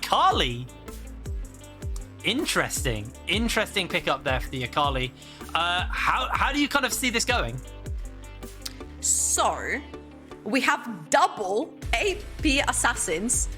Akali. Interesting pickup there for the Akali. How do you kind of see this going? So, we have double AP assassins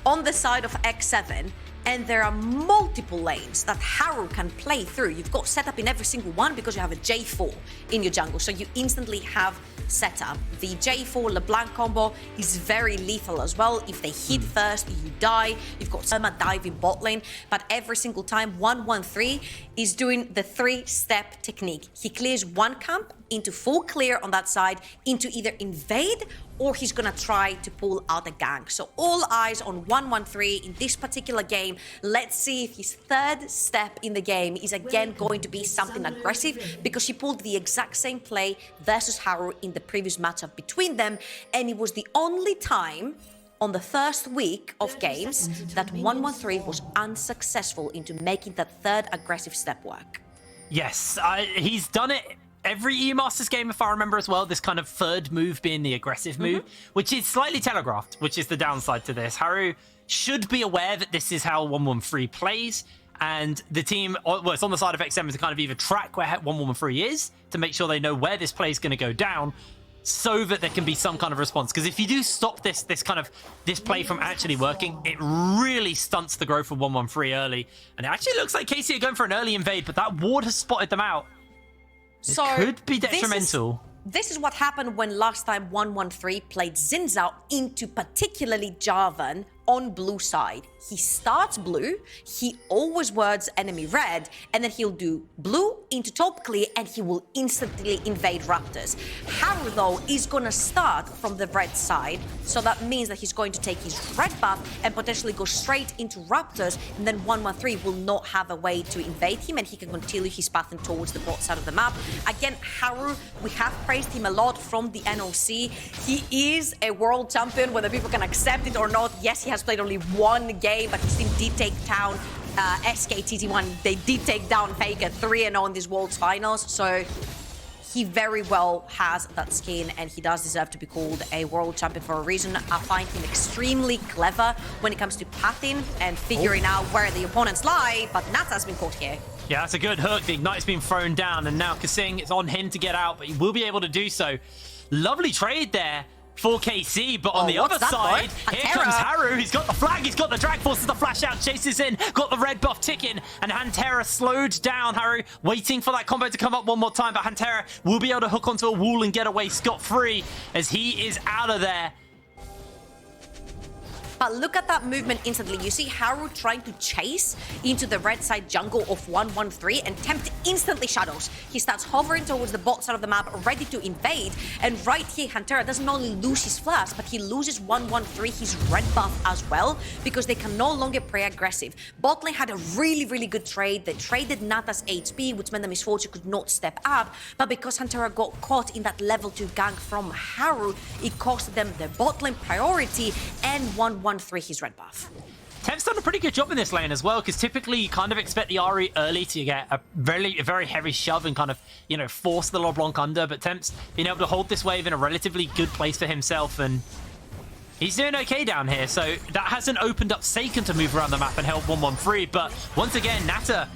on the side of X7, and there are multiple lanes that Haru can play through. You've got setup in every single one because you have a J4 in your jungle, so you instantly have setup. The J4 LeBlanc combo is very lethal as well. If they hit first, you die. You've got Surma diving bot lane, but every single time 113 is doing the 3-step technique. He clears one camp into full clear on that side, into either invade or he's gonna try to pull out a gank. So all eyes on 113 in this particular game. Let's see if his third step in the game is again going to be something aggressive, because he pulled the exact same play versus Haru in the previous matchup between them, and it was the only time on the first week of games that 113 was unsuccessful into making that third aggressive step work. Yes, he's done it every E-Masters game, if I remember as well, this kind of third move being the aggressive move, which is slightly telegraphed, which is the downside to this. Haru should be aware that this is how 113 plays, and the team, well, it's on the side of XM to kind of either track where 113 is to make sure they know where this play is going to go down, so that there can be some kind of response. Because if you do stop this play from actually working, it really stunts the growth of 113 early. And it actually looks like KC are going for an early invade, but that ward has spotted them out. So it could be detrimental. This is what happened when last time 113 played Zinzao into particularly Jarvan on blue side. He starts blue, he always wards enemy red, and then he'll do blue into top clear and he will instantly invade Raptors. Haru though is gonna start from the red side, so that means that he's going to take his red buff and potentially go straight into Raptors, and then 113 will not have a way to invade him and he can continue his path towards the bot side of the map. Again, Haru, we have praised him a lot from the NOC. He is a world champion, whether people can accept it or not. Yes, he has played only one game, but his team did take down SKTT1. They did take down Faker 3-0 in these Worlds Finals, so he very well has that skin and he does deserve to be called a world champion for a reason. I find him extremely clever when it comes to pathing and figuring out where the opponents lie, but Nata has been caught here. Yeah, that's a good hook. The Ignite's been thrown down, and now Kasing, it's on him to get out, but he will be able to do so. Lovely trade there for KC, but on the other side, here comes Haru. He's got the flag, he's got the drag forces, the flash out, chases in, got the red buff ticking, and Hantera slowed down. Haru waiting for that combo to come up one more time, but Hantera will be able to hook onto a wall and get away scot-free as he is out of there. But look at that movement instantly. You see Haru trying to chase into the red side jungle of 113 and tempt instantly shadows. He starts hovering towards the bot side of the map, ready to invade. And right here, Hantera doesn't only lose his flash, but he loses 113 his red buff as well, because they can no longer play aggressive. Bot lane had a really, really good trade. They traded Nata's HP, which meant the Misfortune could not step up. But because Hantera got caught in that level 2 gank from Haru, it cost them the bot lane priority and 113 his red buff. Temp's done a pretty good job in this lane as well, because typically you kind of expect the RE early to get a very heavy shove and kind of, you know, force the LeBlanc under, but Temp's been able to hold this wave in a relatively good place for himself, and he's doing okay down here. So that hasn't opened up Seiken to move around the map and help 113, but once again, Nata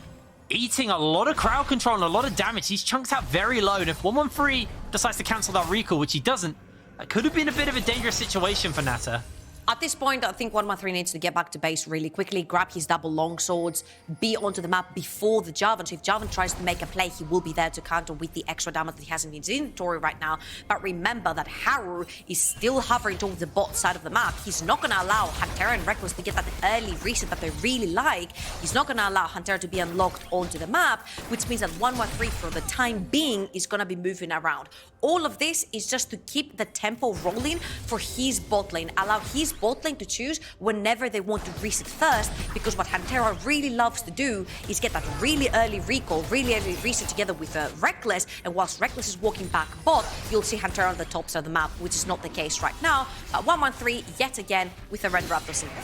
eating a lot of crowd control and a lot of damage. He's chunked out very low, and if 113 decides to cancel that recall, which he doesn't, that could have been a bit of a dangerous situation for Nata. At this point, I think 113 needs to get back to base really quickly, grab his double long swords, be onto the map before the Jarvan. So if Jarvan tries to make a play, he will be there to counter with the extra damage that he has in his inventory right now. But remember that Haru is still hovering towards the bot side of the map. He's not going to allow Hantera and REKKLES to get that early reset that they really like. He's not going to allow Hantera to be unlocked onto the map, which means that 113 for the time being is going to be moving around. All of this is just to keep the tempo rolling for his bot lane, allow his bot lane to choose whenever they want to reset first, because what Hantera really loves to do is get that really early recall, really early reset together with REKKLES, and whilst REKKLES is walking back bot, you'll see Hantera on the top side of the map, which is not the case right now. 113 yet again with a red Raptors invade.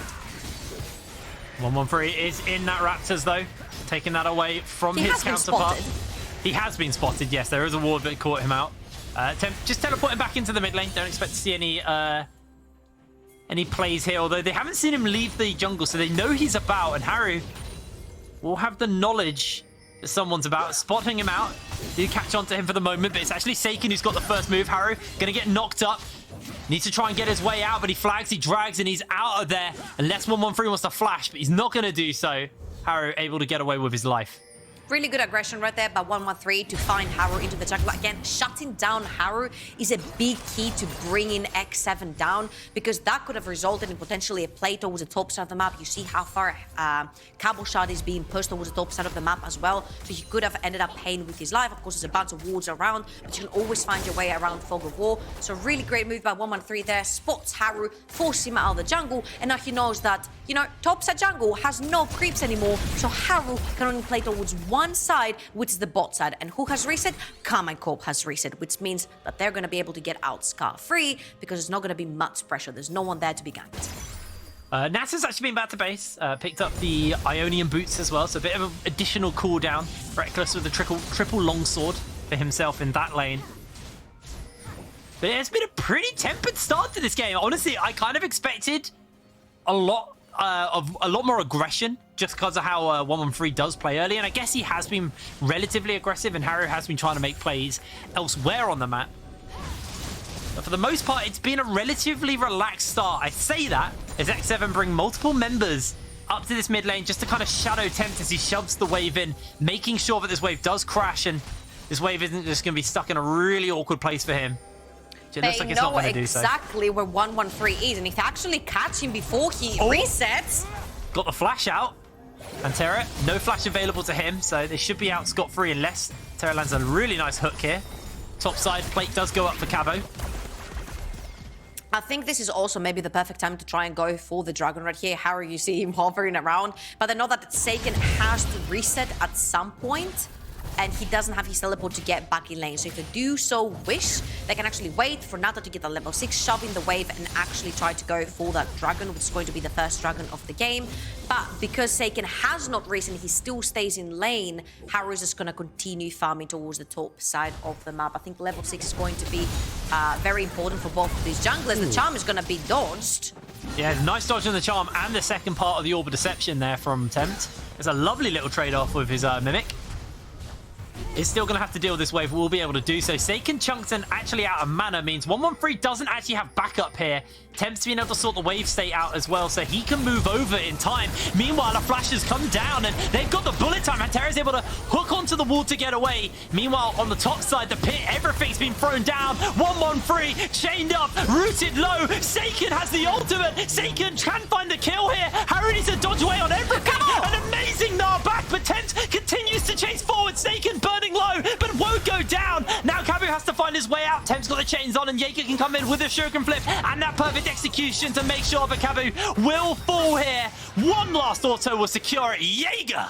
113 is in that Raptors though, taking that away from his counterpart. He has been spotted, yes, there is a ward that caught him out. Just teleport him back into the mid lane. Don't expect to see any any plays here, although they haven't seen him leave the jungle, so they know he's about, and Haru will have the knowledge that someone's about, spotting him out. Did catch on to him for the moment, but it's actually Seiken who's got the first move. Haru gonna get knocked up. Needs to try and get his way out, but he flags, he drags, and he's out of there. Unless 113 wants to flash, but he's not gonna do so. Haru able to get away with his life. Really good aggression right there by 113 to find Haru into the jungle. Again, shutting down Haru is a big key to bringing X7 down, because that could have resulted in potentially a play towards the top side of the map. You see how far Cabochard is being pushed towards the top side of the map as well, so he could have ended up paying with his life. Of course, there's a bunch of wards around, but you can always find your way around Fog of War. So really great move by 113 there, spots Haru, forces him out of the jungle, and now he knows that, you know, top side jungle has no creeps anymore, so Haru can only play towards one side, which is the bot side. And who has reset? KARMINE Corp has reset, which means that they're going to be able to get out scot-free, because there's not going to be much pressure. There's no one there to be ganked. Nasa's actually been back to base, picked up the Ionian boots as well, so a bit of an additional cooldown. Reckless with the triple longsword for himself in that lane. But it's been a pretty tempered start to this game. Honestly, I kind of expected a lot more aggression, just because of how 113 does play early, and I guess he has been relatively aggressive, and Haru has been trying to make plays elsewhere on the map. But for the most part, it's been a relatively relaxed start. I say that as X7 bring multiple members up to this mid lane just to kind of shadow tempt as he shoves the wave in, making sure that this wave does crash, and this wave isn't just going to be stuck in a really awkward place for him. It looks like it's not going to do so. Exactly where 113 is, and if they actually catch him before he resets... Got the flash out. And Terra, no flash available to him, so they should be out scot-free unless Terra lands a really nice hook here. Top side plate does go up for Cabo. I think this is also maybe the perfect time to try and go for the dragon right here. Haru, you see him hovering around, but I know that Seiken has to reset at some point, and he doesn't have his teleport to get back in lane. So if they do so wish, they can actually wait for Nato to get a level 6, shove in the wave, and actually try to go for that dragon, which is going to be the first dragon of the game. But because Seiken has not risen, he still stays in lane, Haru is just going to continue farming towards the top side of the map. I think level 6 is going to be very important for both of these junglers. The charm is going to be dodged. Yeah, nice dodge on the charm and the second part of the Orb of Deception there from Tempt. There's a lovely little trade-off with his Mimic. Is still going to have to deal with this wave. We'll be able to do so. Seiken chunks and actually out of mana means 113 doesn't actually have backup here. Tempt's been able to sort the wave state out as well, so he can move over in time. Meanwhile, the flash has come down, and they've got the bullet time, and Terra's able to hook onto the wall to get away. Meanwhile, on the top side, the pit, everything's been thrown down. 113 chained up, rooted low. Seiken has the ultimate. Seiken can find the kill here. Haru needs to dodge away on everything. An amazing gnaw back, but Tempt continues to chase forward. Seiken burning low, but won't go down. Now Cabu has to find his way out. Tempt's got the chains on, and Jaeger can come in with a shuriken flip, and that perfect execution to make sure that Cabu will fall here. One last auto will secure it. Jaeger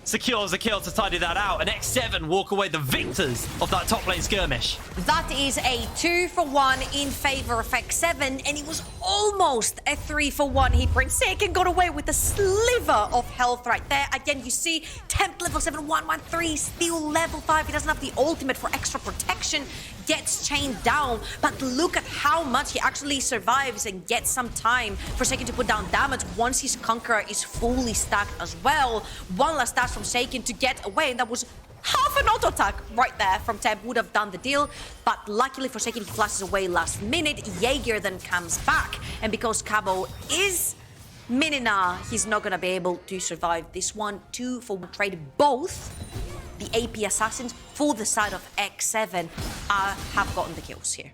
secures a kill to tidy that out, and X7 walk away the victors of that top lane skirmish. That is a 2-for-1 in favor of X7, and it was almost a 3-for-1 hit print. Seiken got away with a sliver of health right there. Again, you see Temp level 7, 113, still level 5. He doesn't have the ultimate for extra protection. Gets chained down, but look at how much he actually survives and gets some time for Seiken to put down damage once his Conqueror is fully stacked as well. One last dash from Seiken to get away, and that was half an auto attack right there from Temp, would have done the deal, but luckily for Seiken, he flashes away last minute. Jaeger then comes back, and because Cabo is Minina, he's not gonna be able to survive this one. 2-for-1 trade. Both the AP assassins for the side of X7 have gotten the kills here.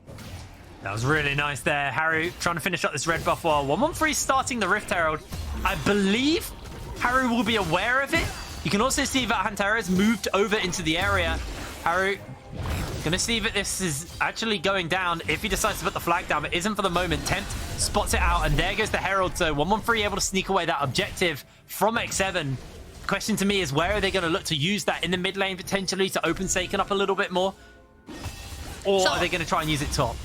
That was really nice there. Haru trying to finish up this red buff while 113 starting the Rift Herald. I believe Haru will be aware of it. You can also see that Hantara has moved over into the area. Haru gonna see that this is actually going down if he decides to put the flag down, but isn't for the moment. Tempt spots it out, and there goes the Herald. So 113 able to sneak away that objective from X7. Question to me is, where are they going to look to use that? In the mid lane potentially to open Seiken up a little bit more? Or are they going to try and use it top?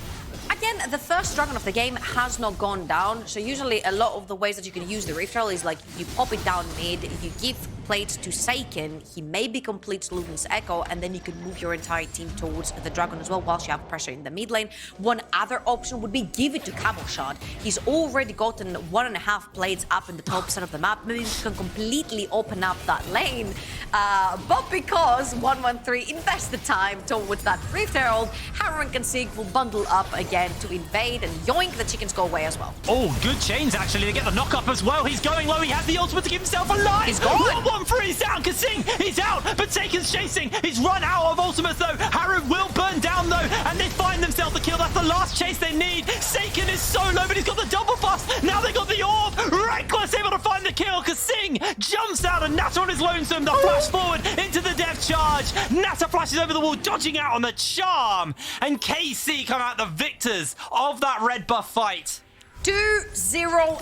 Again, the first dragon of the game has not gone down, so usually a lot of the ways that you can use the Rift Herald is like you pop it down mid, you give plates to Seiken, he maybe completes Luden's Echo, and then you can move your entire team towards the Dragon as well, whilst you have pressure in the mid lane. One other option would be give it to Cabochard. He's already gotten 1.5 plates up in the top side of the map. Maybe he can completely open up that lane. But because 113 invested time towards that Rift Herald, Haru and Kansig will bundle up again to invade, and yoink, the chickens go away as well. Oh, good chains, actually. They get the knock up as well. He's going low. He has the ultimate to keep himself alive. He's gone. 1-1-3 is down. Kansig, he's out, but Taken's chasing. He's run out of ultimates, though. Haru will burn down, though, and they find themselves the kill. That's the last chase they need. Seiken is so low, but he's got the double bust. Now they got the orb. Reckless able to find the kill. Kansig jumps out, and Nata on his lonesome. The flash forward into the death charge. Nata flashes over the wall, dodging out on the charm. And KC come out the victors of that red buff fight. 2-0-1.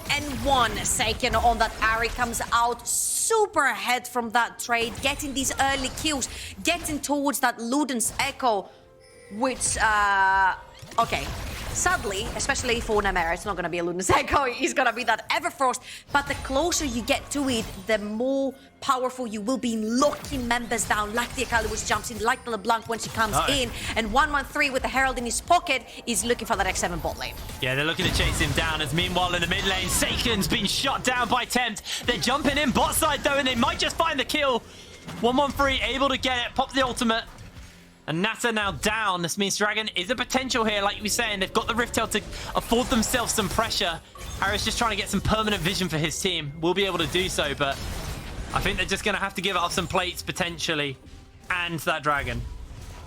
Seiken on that Ari comes out super ahead from that trade, getting these early kills, getting towards that Luden's Echo, which, okay. Sadly, especially for Nemera, it's not going to be a Luden's Echo, it's going to be that Everfrost, but the closer you get to it, the more powerful you will be in locking members down, like the Akali which jumps in, like the LeBlanc when she comes in, and 113 with the Herald in his pocket is looking for that X7 bot lane. Yeah, they're looking to chase him down, as meanwhile in the mid lane, Seiken's been shot down by Tempt. They're jumping in bot side though, and they might just find the kill. 113 able to get it, pop the ultimate. And Nata now down. This means Dragon is a potential here, like you were saying. They've got the Rift Tail to afford themselves some pressure. Haru's just trying to get some permanent vision for his team. Will be able to do so, but I think they're just going to have to give up some plates, potentially, and that Dragon.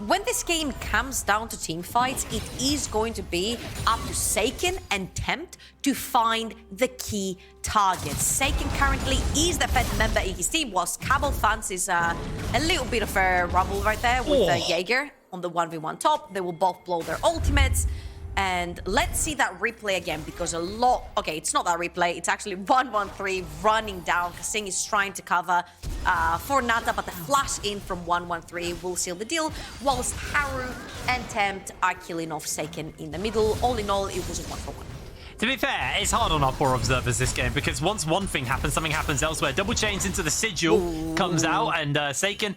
When this game comes down to team fights, it is going to be up to Seiken and Tempt to find the key targets. Seiken currently is the Fed member in his team, whilst Cabal fancies a little bit of a rumble right there with the Jaeger on the 1v1 top. They will both blow their ultimates. And let's see that replay again, because a lot... Okay, it's not that replay. It's actually 113 running down. Kansig is trying to cover for Nata, but the flash in from 113 will seal the deal, whilst Haru and Tempt are killing off Seiken in the middle. All in all, it was a 1-for-1. To be fair, it's hard on our poor observers this game, because once one thing happens, something happens elsewhere. Double chains into the sigil comes out, and Seiken...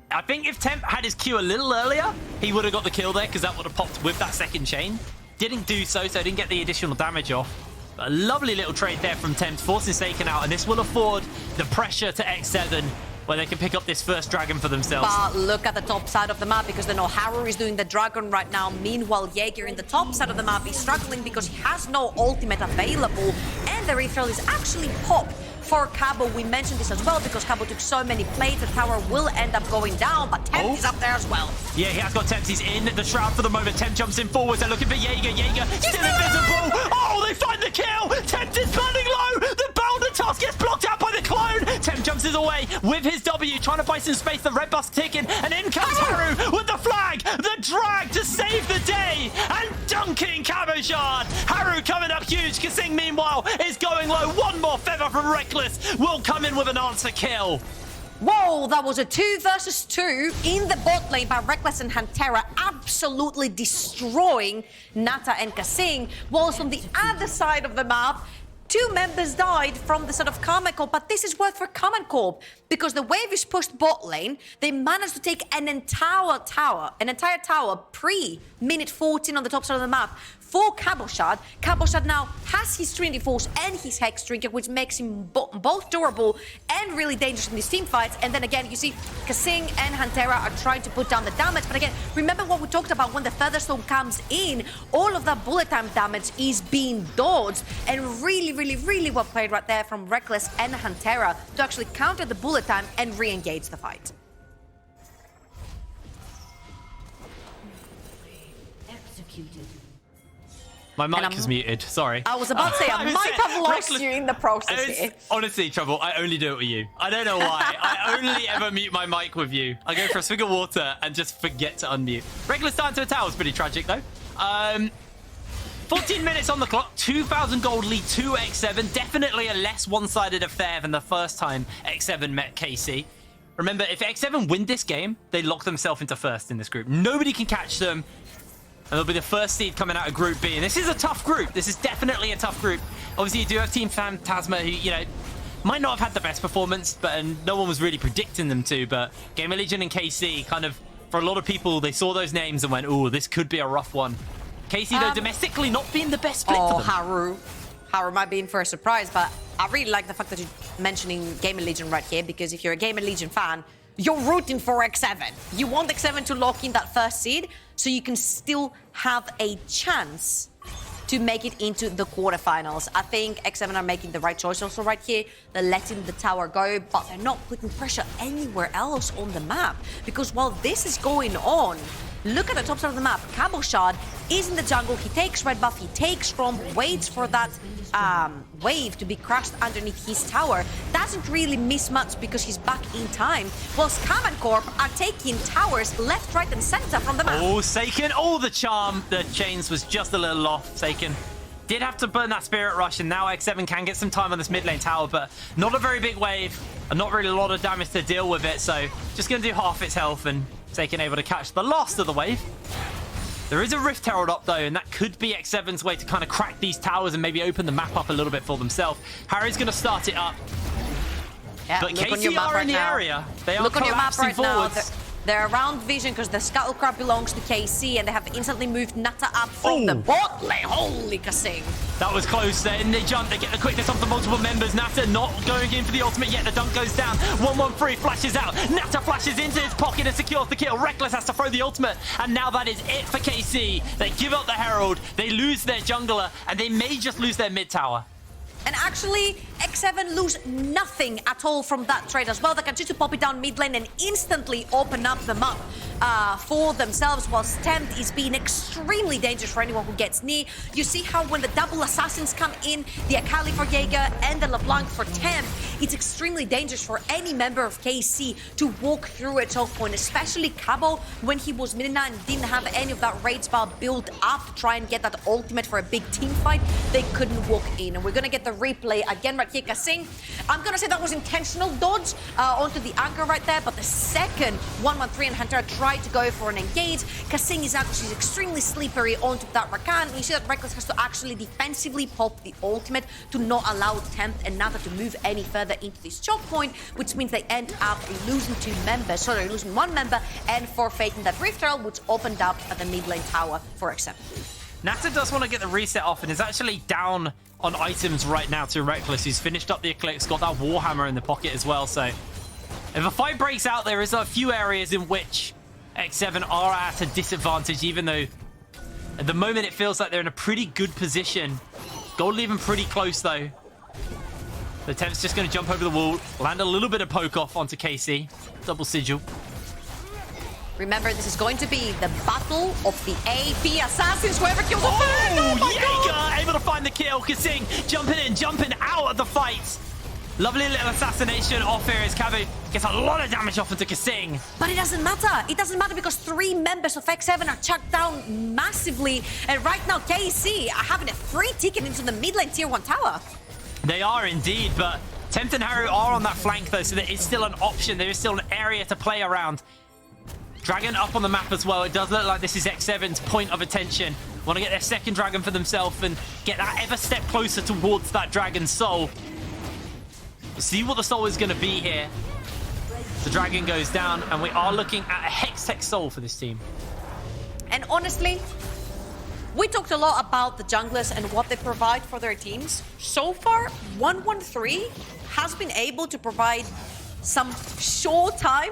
I think if Tempt had his Q a little earlier, he would have got the kill there, because that would have popped with that second chain. Didn't do so, so didn't get the additional damage off. But a lovely little trade there from Tempt, forcing Seiken out, and this will afford the pressure to X7, where they can pick up this first Dragon for themselves. But look at the top side of the map, because they know Haru is doing the Dragon right now. Meanwhile, Jaeger in the top side of the map is struggling because he has no ultimate available, and the refill is actually popped for Cabo. We mentioned this as well, because Cabo took so many plates, the tower will end up going down, but Tempt is up there as well. Yeah, he has got Tempt. He's in the shroud for the moment. Tempt jumps in forwards. They're looking for Jaeger. Jaeger still invisible. Oh, they find the kill. Tempt is burning low. The Boulder task gets blocked out by the clone. Tempt jumps his away with his W, trying to buy some space. The red bus ticking, and in comes Haru with the flag. The drag to save the day, and dunking Cabochard. Haru coming up huge. Kansig, meanwhile, is going low. One more feather from REKKLES will come in with an answer kill. Whoa, that was a 2 versus 2 in the bot lane by REKKLES and Hantera, absolutely destroying Nata and Kansig, whilst on the other side of the map, 2 members died from the sort of Karmine Corp, but this is worth for Karmine Corp, because the wave is pushed bot lane. They managed to take an entire tower pre-minute 14 on the top side of the map for Cabochard. Cabochard now has his Trinity Force and his Hex Trinket, which makes him both durable and really dangerous in these team fights. And then again, you see Kansig and Hantera are trying to put down the damage. But again, remember what we talked about when the Featherstone comes in, all of that bullet time damage is being dodged. And really well played right there from REKKLES and Hantera to actually counter the bullet time and re-engage the fight. Executed. My mic is muted, sorry. I was about to say, I might have lost you in the process here. Honestly, Trouble, I only do it with you. I don't know why. I only ever mute my mic with you. I go for a swig of water and just forget to unmute. REKKLES starting to attack was pretty tragic, though. 14 minutes on the clock, 2,000 gold lead to X7. Definitely a less one-sided affair than the first time X7 met KC. Remember, if X7 win this game, they lock themselves into first in this group. Nobody can catch them. And they'll be the first seed coming out of Group B. And this is a tough group. This is definitely a tough group. Obviously, you do have Team Phantasma, who, you know, might not have had the best performance, but and no one was really predicting them to. But Gamer Legion and KC kind of, for a lot of people, they saw those names and went, "Oh, this could be a rough one." KC though domestically not being the best split for them. Haru might be in for a surprise, but I really like the fact that you're mentioning Gamer Legion right here, because if you're a Gamer Legion fan, you're rooting for X7. You want X7 to lock in that first seed so you can still have a chance to make it into the quarterfinals. I think X7 are making the right choice also right here. They're letting the tower go, but they're not putting pressure anywhere else on the map. Because while this is going on, look at the top side of the map. Cabochard is in the jungle. He takes red buff, he takes Romp, waits for that wave to be crushed underneath his tower. Doesn't really miss much because he's back in time. Whilst Cam and Corp are taking towers left, right, and center from the map. Oh, Seiken. Oh, the charm. The chains was just a little off. Seiken did have to burn that Spirit Rush, and now X7 can get some time on this mid lane tower, but not a very big wave, and not really a lot of damage to deal with it, so just going to do half its health, and Seiken able to catch the last of the wave. There is a Rift Herald up though, and that could be X7's way to kind of crack these towers and maybe open the map up a little bit for themselves. Haru's going to start it up. Yeah, But KC are in the area. They are collapsing forwards. They're around vision because the Scuttle Crab belongs to KC, and they have instantly moved Nata up from the bot lane. Holy Kasing. That was close there, and they jump. They get the quickness off the multiple members. Nata not going in for the ultimate yet. The dunk goes down. 1-1-3 flashes out. Nata flashes into his pocket and secures the kill. Rekkles has to throw the ultimate, and now that is it for KC. They give up the Herald. They lose their jungler, and they may just lose their mid tower. And actually, X7 lose nothing at all from that trade as well. They can choose to pop it down mid lane and instantly open up the map for themselves, whilst Tempt is being extremely dangerous for anyone who gets near. You see how when the double assassins come in, the Akali for Jaeger and the LeBlanc for Tempt, it's extremely dangerous for any member of KC to walk through at all point, especially Cabo when he was mid and didn't have any of that raid spell built up to try and get that ultimate for a big team fight. They couldn't walk in, and we're gonna get the replay again right here. Kasing, I'm gonna say that was intentional dodge onto the anchor right there, but the second 1-1-3 and Hunter tried to go for an engage, Kasing is actually extremely slippery onto that Rakan, and you see that Rekklles has to actually defensively pop the ultimate to not allow Tempt and Nata to move any further into this choke point, which means they end up losing two members, so they're losing one member and forfeiting that Rift Herald, which opened up at the mid lane tower for X7. Nata does want to get the reset off and is actually down on items right now to Rekklles, who's finished up the Eclipse, got that Warhammer in the pocket as well. So if a fight breaks out, there is a few areas in which X7 are at a disadvantage, even though at the moment it feels like they're in a pretty good position. Gold even pretty close though. The Tempt's just going to jump over the wall, land a little bit of poke off onto KC. Double sigil. Remember, this is going to be the battle of the AP assassins. Whoever kills the first. Oh my God! Jaeger able to find the kill. Kasing jumping in, jumping out of the fight. Lovely little assassination off here as Cabu gets a lot of damage off into Kasing. But it doesn't matter. It doesn't matter because three members of X7 are chucked down massively. And right now, KC are having a free ticket into the mid lane tier 1 tower. They are indeed, but Tempt and Haru are on that flank though, so there is still an option. There is still an area to play around. Dragon up on the map as well. It does look like this is X7's point of attention. Want to get their second dragon for themselves and get that ever step closer towards that dragon's soul. We'll see what the soul is going to be here. The dragon goes down, and we are looking at a Hextech soul for this team. And honestly, we talked a lot about the junglers and what they provide for their teams. So far, 1-1-3 has been able to provide some short-time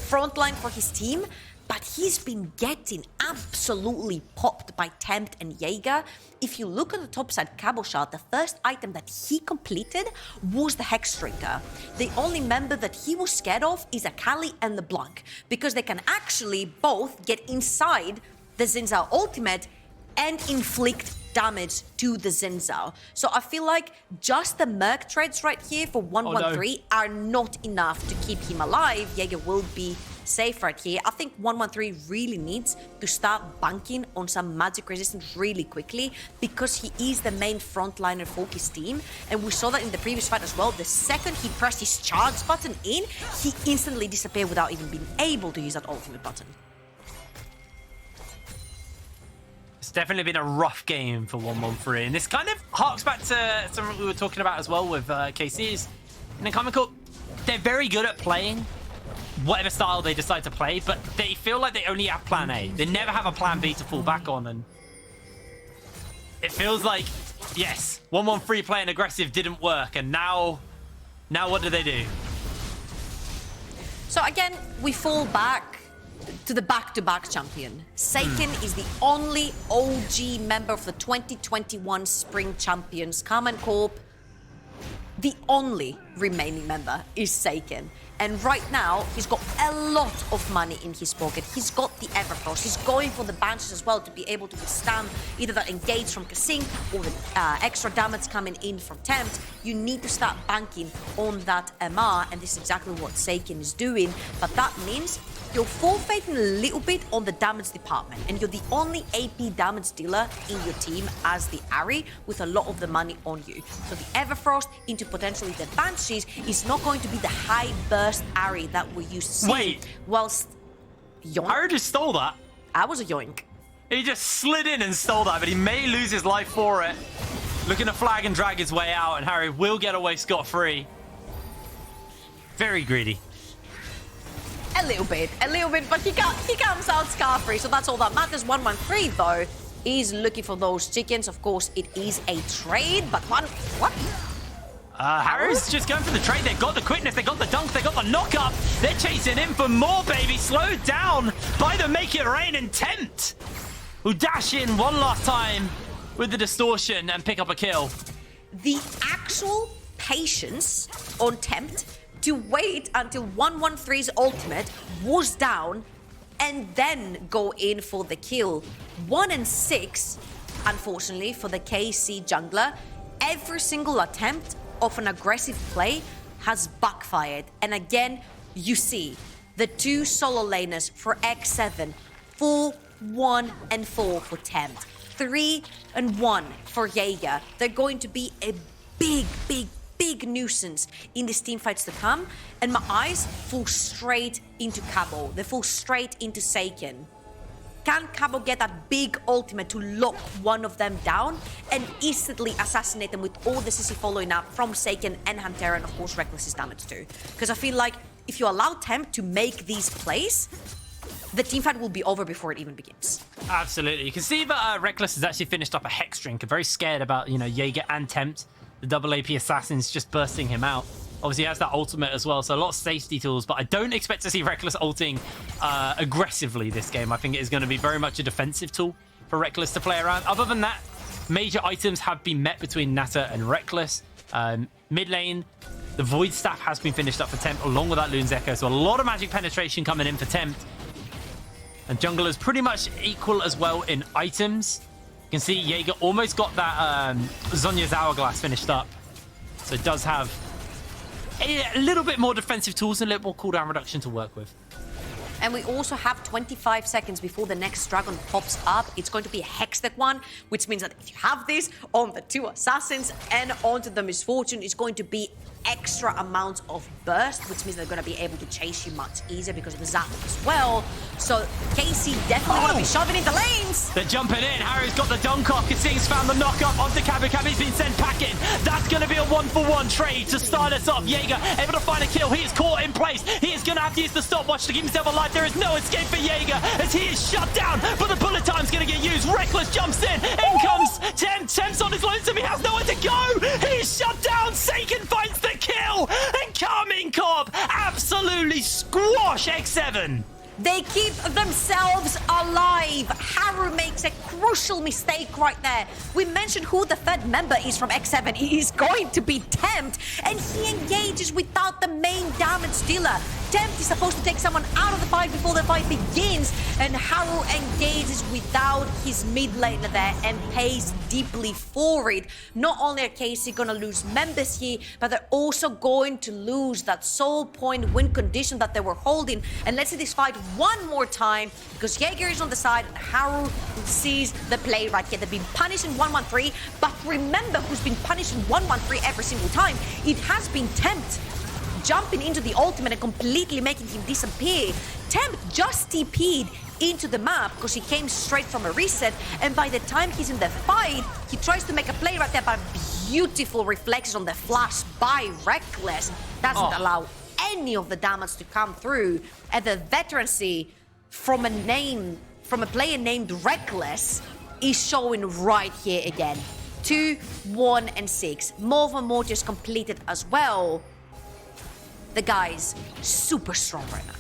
frontline for his team, but he's been getting absolutely popped by Tempt and Jaeger. If you look at the top side, Cabochard, the first item that he completed was the Hex Drinker. The only member that he was scared of is Akali and LeBlanc, because they can actually both get inside the Xin Zhao ultimate and inflict damage to the Xin Zhao. So I feel like just the Merc trades right here for 1-1-3 are not enough to keep him alive. Jaeger will be safe right here. I think 1-1-3 really needs to start banking on some magic resistance really quickly, because he is the main frontliner for his team. And we saw that in the previous fight as well. The second he pressed his charge button in, he instantly disappeared without even being able to use that ultimate button. It's definitely been a rough game for 113, and this kind of harks back to something we were talking about as well with KC's. In the Karmine Corp, they're very good at playing whatever style they decide to play, but they feel like they only have plan A. They never have a plan B to fall back on, and it feels like, yes, 113 playing aggressive didn't work, and now what do they do? So again, we fall back to the back-to-back champion. Seiken is the only OG member of the 2021 Spring Champions. Karmine Corp, the only remaining member is Seiken. And right now, he's got a lot of money in his pocket. He's got the Everfrost. He's going for the Banshees as well to be able to withstand either that engage from Kasing or the extra damage coming in from Tempt. You need to start banking on that MR, and this is exactly what Seiken is doing. But that means you're forfeiting a little bit on the damage department, and you're the only AP damage dealer in your team as the Ari with a lot of the money on you. So the Everfrost into potentially the Banshees is not going to be the high burst Ari that we used to see. Wait. Whilst yoink. Haru just stole that. I was a yoink. He just slid in and stole that, but he may lose his life for it. Looking to flag and drag his way out, and Haru will get away scot-free. Very greedy. A little bit, but he comes out scar-free, so that's all that matters. 113 though is looking for those chickens. Of course, it is a trade, but what? Haru's just going for the trade. They've got the quickness, they got the dunk, they got the knock-up. They're chasing in for more, baby. Slowed down by the Make It Rain and Tempt, who dash in one last time with the distortion and pick up a kill. The actual patience on Tempt to wait until 113's ultimate was down and then go in for the kill. 1 and 6, unfortunately, for the KC jungler. Every single attempt of an aggressive play has backfired. And again, you see the two solo laners for X7, 4, 1 and 4 for Tempt, 3 and 1 for Jaeger. They're going to be a big nuisance in these team fights to come, and my eyes fall straight into Cabo. They fall straight into Seiken. Can Cabo get that big ultimate to lock one of them down and instantly assassinate them with all the CC following up from Seiken and Huntera, and of course REKKLES' damage too? Because I feel like if you allow Tempt to make these plays, the teamfight will be over before it even begins. Absolutely. You can see that REKKLES has actually finished up a Hex Drink. Very scared about, Jaeger and Tempt. The double AP assassins just bursting him out. Obviously, he has that ultimate as well, so a lot of safety tools, but I don't expect to see REKKLES ulting aggressively this game. I think it is going to be very much a defensive tool for REKKLES to play around. Other than that, major items have been met between Nata and REKKLES. Mid lane, the Void Staff has been finished up for Tempt, along with that Loon's Echo, so a lot of magic penetration coming in for Tempt. And jungle is pretty much equal as well in items. You can see Jaeger almost got that Zhonya's Hourglass finished up. So it does have a little bit more defensive tools and a little more cooldown reduction to work with. And we also have 25 seconds before the next dragon pops up. It's going to be a Hextech one, which means that if you have this on the two assassins and onto the Misfortune, it's going to be extra amounts of burst, which means they're going to be able to chase you much easier because of the zap as well. So KC definitely want to be shoving into lanes. They're jumping in. Haru's got the dunk off. Kasing's found the knock up onto Kabu. Kabu's been sent packing. That's going to be a 1-for-1 trade to start us off. Jaeger able to find a kill. He is caught in place. He is going to have to use the stopwatch to keep himself alive. There is no escape for Jaeger as he is shut down, but the bullet time's going to get used. REKKLES jumps in. In comes Tempt. Tempt's on his lonesome. He has nowhere to go. He is shut down. Seiken finds the kill, and Karmine Corp absolutely squash X7. They keep themselves alive. Haru makes a crucial mistake right there. We mentioned who the third member is from X7. It is going to be Tempt, and he engages without the main damage dealer. Tempt is supposed to take someone out of the fight before the fight begins, and Haru engages without his mid laner there and pays deeply for it. Not only are KC gonna lose members here, but they're also going to lose that soul point win condition that they were holding. And let's see this fight one more time, because Jaeger is on the side and Haru sees the play right here. They've been punishing 113, but remember who's been punishing 113 every single time. It has been Tempt, jumping into the ultimate and completely making him disappear. Tempt just TP'd into the map because he came straight from a reset, and by the time he's in the fight, he tries to make a play right there, but beautiful reflexes on the flash by Rekkless doesn't allow any of the damage to come through, and the veterancy from a player named Rekkless is showing right here again. 2, 1, and 6. Morph and Mortius completed as well. The guy's super strong right now.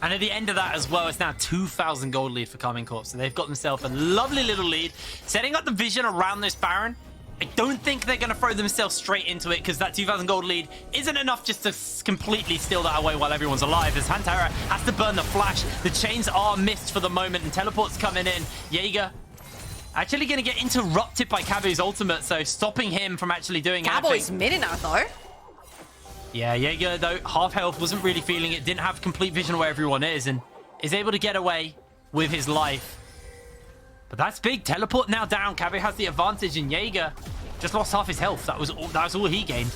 And at the end of that as well, it's now 2,000 gold lead for KARMINE Corp. So they've got themselves a lovely little lead. Setting up the vision around this Baron. I don't think they're going to throw themselves straight into it because that 2,000 gold lead isn't enough just to completely steal that away while everyone's alive. As Pantera has to burn the flash. The chains are missed for the moment and teleport's coming in. Jaeger actually going to get interrupted by Cabu's ultimate, so stopping him from actually doing anything. Cabu is mid now though. Yeah, Jaeger, though, half health, wasn't really feeling it, didn't have complete vision where everyone is, and is able to get away with his life. But that's big. Teleport now down. Cabu has the advantage, and Jaeger just lost half his health. That was all he gained.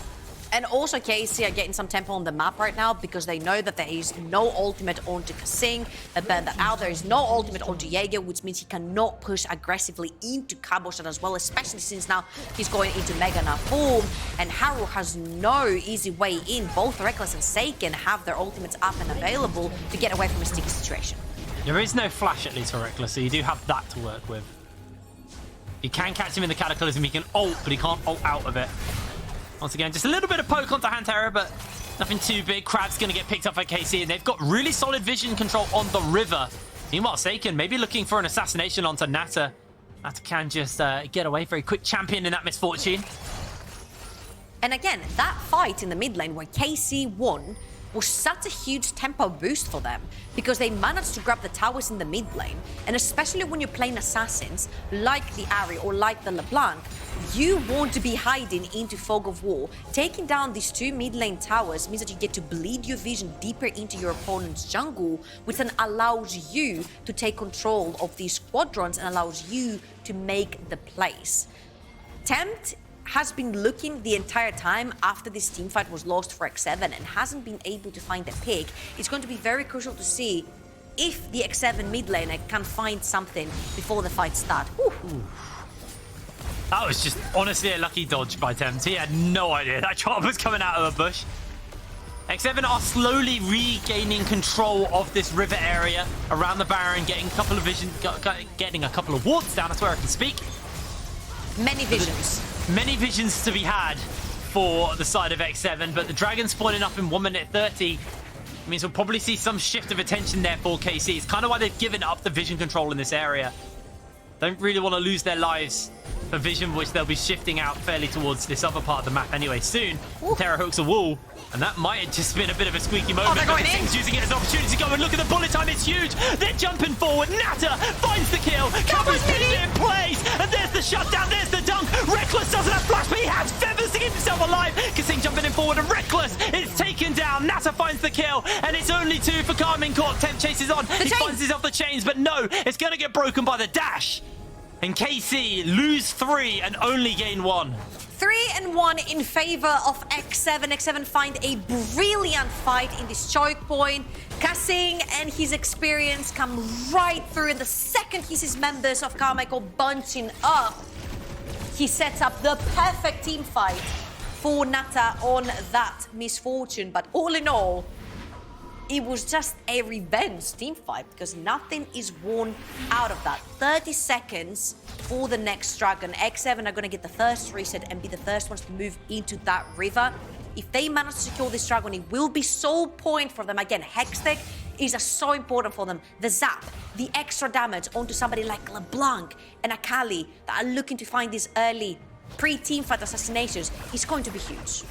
And also KC are getting some tempo on the map right now because they know that there is no ultimate onto Kasing. They burned that out. There is no ultimate onto Jaeger, which means he cannot push aggressively into Caboshot as well, especially since now he's going into Mega now form. And Haru has no easy way in. Both Rekkless and Seiken have their ultimates up and available to get away from a sticky situation. There is no flash, at least, for Rekkless, so you do have that to work with. You can catch him in the Cataclysm. He can ult, but he can't ult out of it. Once again, just a little bit of poke onto Pantera, but nothing too big. Crab's going to get picked up by KC, and they've got really solid vision control on the river. Meanwhile, Seiken maybe looking for an assassination onto Nata. Nata can just get away. Very quick champion in that misfortune. And again, that fight in the mid lane where KC won was such a huge tempo boost for them because they managed to grab the towers in the mid lane. And especially when you're playing assassins like the Ari or like the LeBlanc, you want to be hiding into Fog of War. Taking down these 2 mid lane towers means that you get to bleed your vision deeper into your opponent's jungle, which then allows you to take control of these squadrons and allows you to make the plays. Tempt has been looking the entire time after this teamfight was lost for X7 and hasn't been able to find a pick. It's going to be very crucial to see if the X7 mid laner can find something before the fight starts. That was just honestly a lucky dodge by Tempt. He had no idea that chop was coming out of a bush. X7 are slowly regaining control of this river area around the Baron, getting a couple of vision, getting a couple of wards down. That's where I can speak. Many visions. Many visions to be had for the side of X7, but the dragon spawning up in 1 minute 30 means we'll probably see some shift of attention there for KC. It's kind of why they've given up the vision control in this area. Don't really want to lose their lives for vision, which they'll be shifting out fairly towards this other part of the map anyway soon. Terra hooks a wall, and that might have just been a bit of a squeaky moment. They're going in. Using it as an opportunity to go and look at the bullet time. It's huge. They're jumping forward. Nata finds the kill. Cabu's pinned it in place, and there's the shutdown. There's the dunk. Rekkless doesn't have flash, but he has feathers to keep himself alive. Kasing jumping in forward, and Rekkless is taken down. Nata finds the kill, and it's only 2 for KARMINE Corp. Tempt chases on. He finds himself the chains, but no, it's going to get broken by the dash. And KC lose 3 and only gain 1. 3-1 in favor of X7. X7 find a brilliant fight in this choke point. Kasing and his experience come right through. And the second he sees members of KARMINE Corp bunching up, he sets up the perfect team fight for Nata on that misfortune. But all in all, it was just a revenge team fight because nothing is won out of that. 30 seconds for the next dragon. X7 are going to get the first reset and be the first ones to move into that river. If they manage to secure this dragon, it will be soul point for them. Again, Hextech is so important for them. The zap, the extra damage onto somebody like LeBlanc and Akali that are looking to find these early pre-team fight assassinations is going to be huge.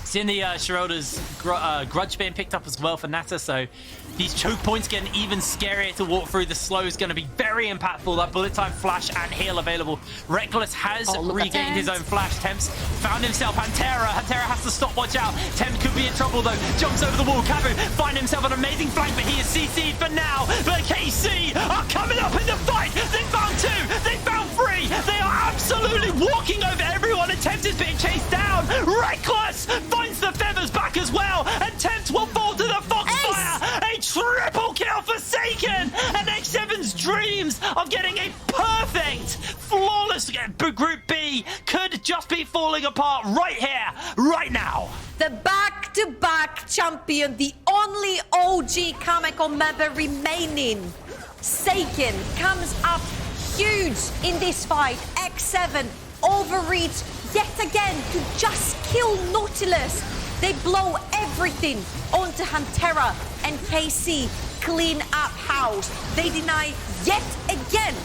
Seeing the Schroeder's grudge being picked up as well for Nata, so these choke points getting even scarier to walk through. The slow is going to be very impactful. That bullet time, flash, and heal available. Rekkless has regained his own flash. Temp's found himself. Pantera has to stop, watch out. Tempt could be in trouble though. Jumps over the wall. Cabu find himself an amazing flank, but he is CC'd for now. But KC are coming up in the fight. They found 2. They found 3. They are absolutely walking over everyone. And Tempt is being chased down. Rekkless finds the feathers back as well, and Tempt will fall to the Foxfire. A triple kill for Seiken, and X7's of getting a perfect, flawless Group B could just be falling apart right here, right now. The back-to-back champion, the only OG Kameko member remaining, Seiken, comes up huge in this fight. X7 overreach yet again to just kill Nautilus. They blow everything onto Hantera, and KC clean up house. They deny yet again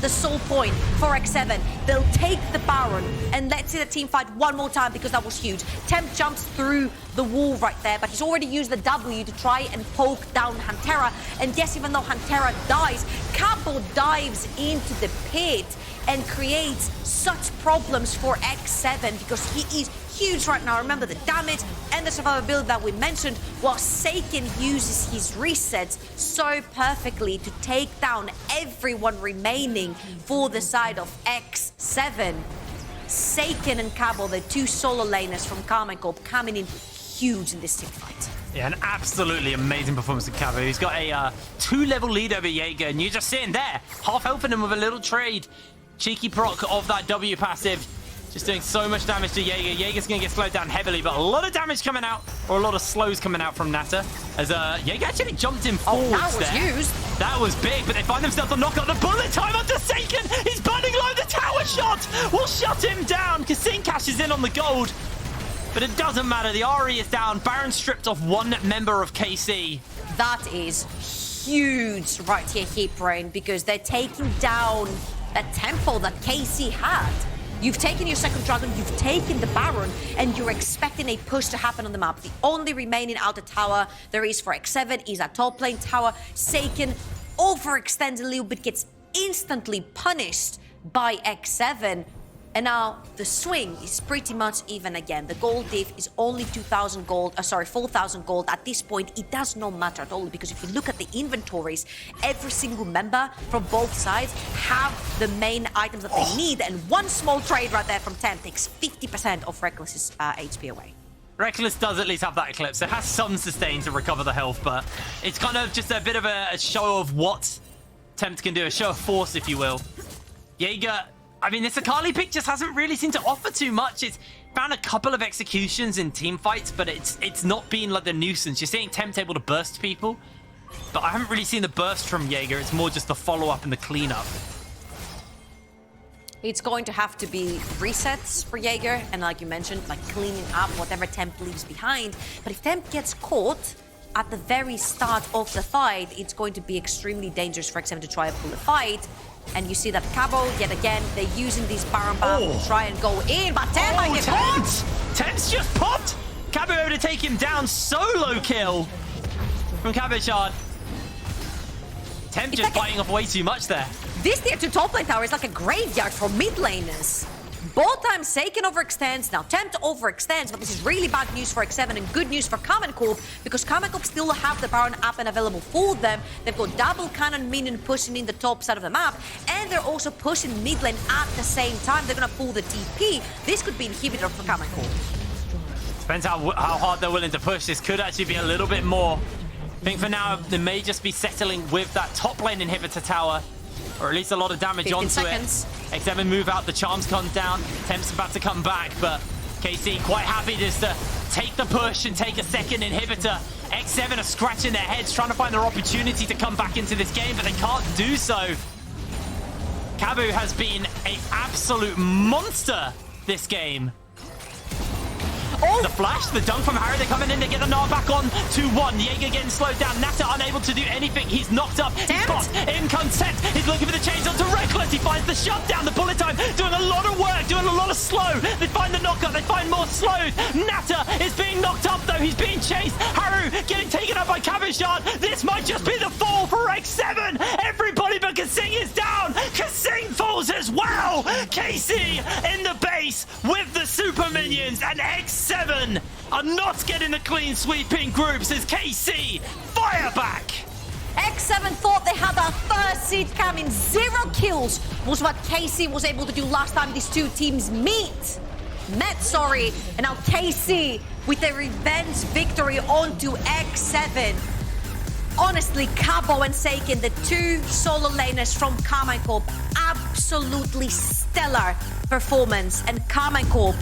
the soul point for X7. They'll take the Baron, and let's see the team fight one more time because that was huge. Temp jumps through the wall right there, but he's already used the W to try and poke down Hantera. And yes, even though Hantera dies, Cabo dives into the pit and creates such problems for X7 because he is huge right now. Remember the damage and the survivability that we mentioned, while Seiken uses his resets so perfectly to take down everyone remaining for the side of X7. Seiken and Cabo, the two solo laners from KARMINE Corp, coming in huge in this team fight. Yeah, an absolutely amazing performance of Cabo. He's got a 2-level lead over Jaeger, and you're just sitting there, half helping him with a little trade. Cheeky proc of that W passive. Just doing so much damage to Jaeger. Jaeger's going to get slowed down heavily, but a lot of damage coming out, or a lot of slows coming out from Nata. As Jaeger actually jumped him forwards that was used. That was big, but they find themselves to knock out the bullet time onto Seiken. He's burning low. The tower shot will shut him down. Kassin cashes in on the gold, but it doesn't matter. The RE is down. Baron stripped off one member of KC. That is huge right here, Heat Brain, because they're taking down that tempo that KC had. You've taken your second dragon, you've taken the Baron, and you're expecting a push to happen on the map. The only remaining outer tower there is for X7 is a top lane tower. Seiken overextends a little bit, gets instantly punished by X7. And now the swing is pretty much even again. The gold diff is only 2,000 gold, 4,000 gold. At this point, it does not matter at all, because if you look at the inventories, every single member from both sides have the main items that they need. And one small trade right there from Temp takes 50% of Reckless's HP away. Rekklles does at least have that Eclipse. It has some sustain to recover the health, but it's kind of just a bit of a show of what Tempt can do, a show of force, if you will. Jaeger, I mean, this Akali pick just hasn't really seemed to offer too much. It's found a couple of executions in team fights, but it's not been like the nuisance. You're seeing Tempt able to burst people, but I haven't really seen the burst from Jaeger. It's more just the follow-up and the cleanup. It's going to have to be resets for Jaeger, and like you mentioned, like cleaning up whatever Temp leaves behind. But if Temp gets caught at the very start of the fight, it's going to be extremely dangerous for X7 to try and pull the fight. And you see that Cabo, yet again, they're using these Baron Bomb to try and go in, but Temp might get caught! Temp's just popped! Cabo able to take him down, solo kill from Cabo Shard. Temp just biting off way too much there. This tier 2 top lane tower is like a graveyard for mid laners. Both times Seiken overextends, now Tempt overextends, but this is really bad news for X7 and good news for KARMINE Corp, because KARMINE Corp still have the Baron up and available for them. They've got double cannon minion pushing in the top side of the map, and they're also pushing mid lane at the same time. They're gonna pull the TP. This could be inhibitor for KARMINE Corp. Depends how hard they're willing to push. This could actually be a little bit more. I think for now, they may just be settling with that top lane inhibitor tower, or at least a lot of damage onto seconds. it. X7 move out, the charms comes down. Temp's about to come back, but KC quite happy just to take the push and take a second inhibitor. X7 are scratching their heads, trying to find their opportunity to come back into this game, but they can't do so. Cabu has been an absolute monster this game. Oh. The flash, the dunk from Haru, they're coming in, they get the Gnar back on 2-1. Jaeger getting slowed down. Nata unable to do anything. He's knocked up. He's got in consent. He's looking for the change onto Rekklles. He finds the shutdown, the bullet time, doing a lot of work, doing a lot of slow. They find the knockup, they find more slows. Nata is being knocked up though. He's being chased. Haru getting taken up by Cabochard. This might just be the fall for X7. Everybody but Kassin is down. Kassin falls as well. KC in the base with the super minions, and X7 are not getting a clean sweep in groups as KC fire back. X7 thought they had a first seed coming. 0 kills was what KC was able to do last time these two teams met. And now KC with a revenge victory onto X7. Honestly, Cabo and Seiken, the two solo laners from KARMINE Corp, absolutely stellar performance. And KARMINE Corp